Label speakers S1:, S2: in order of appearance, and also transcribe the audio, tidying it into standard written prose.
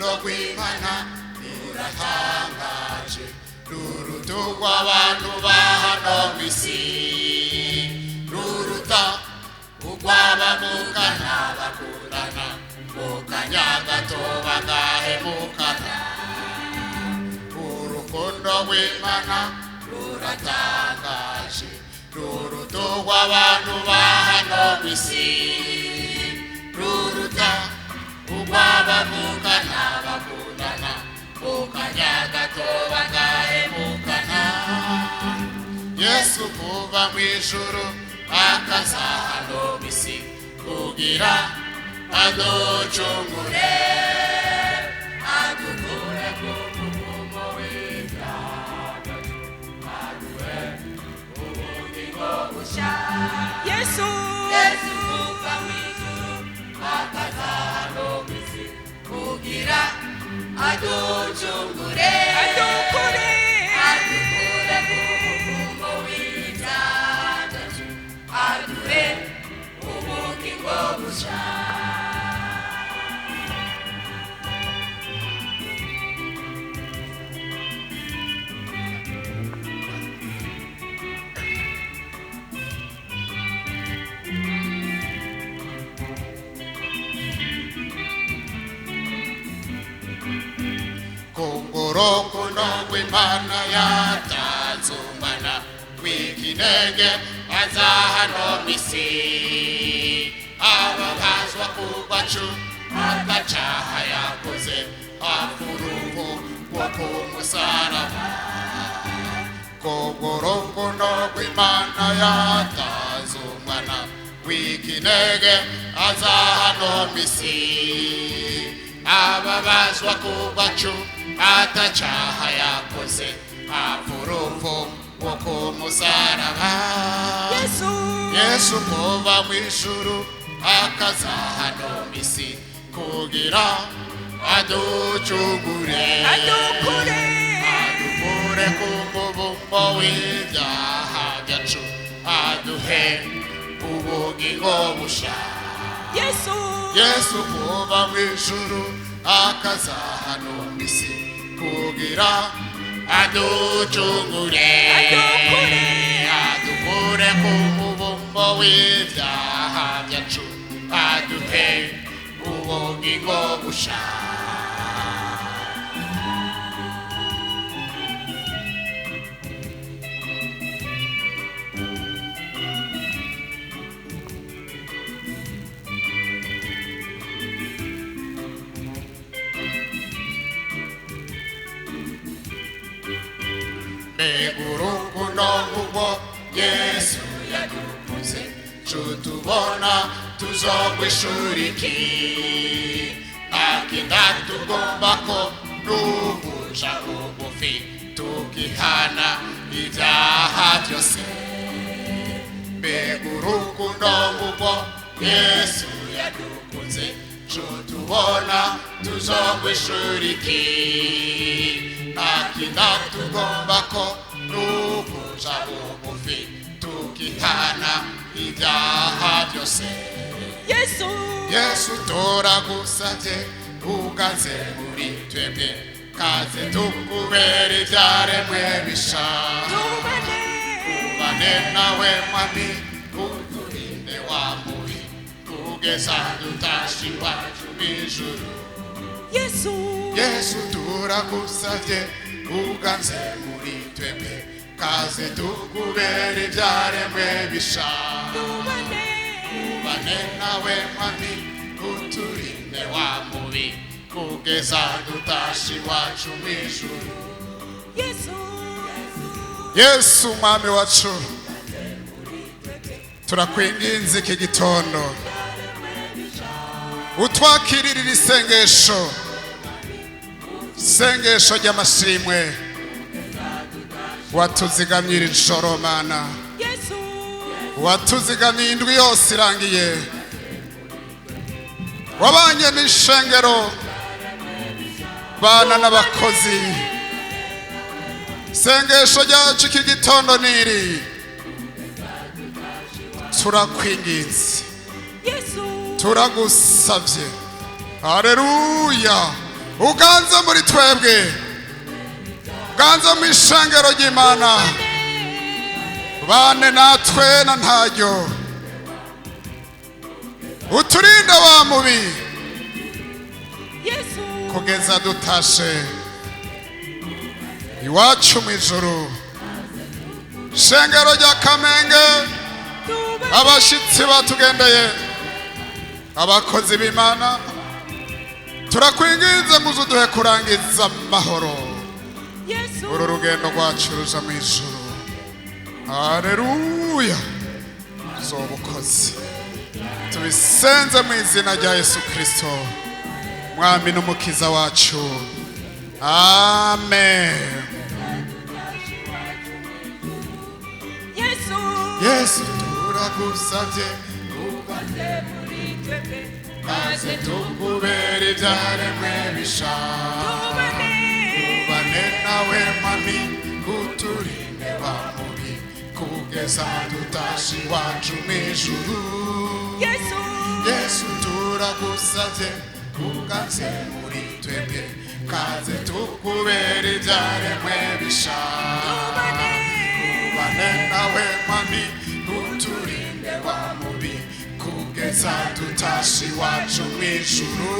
S1: rukundo rw'Imana ruratangaje ruruta urw'abantu ba hano mw'isi ruruta urw'abamukana bakundana mu kanya gato bagahemukana urukundo rw'Imana ruratangaje ruruta urw'abantu ba hano mw'isi ruruta urw'abamukana bakundana mu kanya gato bagahemukana Yesu kuva mw'ijuru akaza hano mw'isi kugira aducungure adukure ku muvumo w'ibyaha aduhe ubugingo bushya
S2: Yesu
S1: kuva mw'ijuru akaza hano mw'isi kugira aducungure
S2: adukure
S1: ku muvumo w'ibyaha aduhe ubugingo bushya Kongoroko nongwe Imana yatanzumana w'ikinege aza hano mw'isi ababazwa kubacu atacaha yakoze afuruho wo ku musaraba Kongoroko nongwe Imana yatanzumana w'ikinege aza hano mw'isi ababazwa kubacu atacaha yakoze afuruho wo ku musaraba Yesu kuva mw'ijuru akaza hano mw'isi kugira aducungure
S2: adukure
S1: ku muvumbo w'ibyaha byacu aduhe ubugingo bushya Yesu kuva mw'ijuru akaza hano mw'isi kugira aducungure adukure ku muvumbo w'ibyaha byacu aduhe ubugingo bushya urukundo nk'ubwo Yesu yadukunze tubona tuzogwishuriki ntakinda tugomba ko n'ubuja bugufi tukihana ibyaha byose mbega urukundo nk'ubwo Yesu yadukunze tubona tuzogwishuriki ntakinda tugomba ko n'ubuja bugufi tukihana ibyaha byose Yesu turagusavye uganze muri twebwe kaze tukubera ivyaremwe bisha tubane nawe mwami uturinde wa mubi kugeza dutashirwa mw'ijuru Yesu turagusavye uganze muri twebwe kaze tukubera ivyaremwe bisha tubane nawe mwami uturinde wa mubi kugeza dutashirwa mw'ijuru Yesu mwami wacu turakwinginze iki gitondo utwakirira isengesho ry'amashimwe watuzigamira ijoro mana watuzigamiye indwi yose irangiye wabanye n'ishengero bana n'abakozi sengesho ryacu iki gitondo niri turakwinginze turagusavye haleluya uganze muri twebwe, uganze mu ishengero ry'Imana, bane natwe na ntaryo, uturinde wa mubi kugeza dutashe iwacu mu ijuru. Shengero rya Kamenge, abashitsi batugendeye, abakozi b'Imana, turakwinginze ngo uzuduhe kurangiza amahoro uru rugendo rwacu ruja mu ijuru. Haleluya, zobukozi tubisenze mu izina rya Yesu Kristo, mwami n'umukiza wacu. Amen. Yesu turagusavye ubanze muri twebwe, maze tukubere ivyaremwe bisha. Tubane nawe mwami, uturinde wa mubi kugeza dutashe iwacu mw'ijuru. Yesu turagusavye ubanze muri twebwe, maze tukubere ivyaremwe bisha. Tubane nawe mwami, uturinde wa mubi kugeza dutashe iwacu mw'ijuru.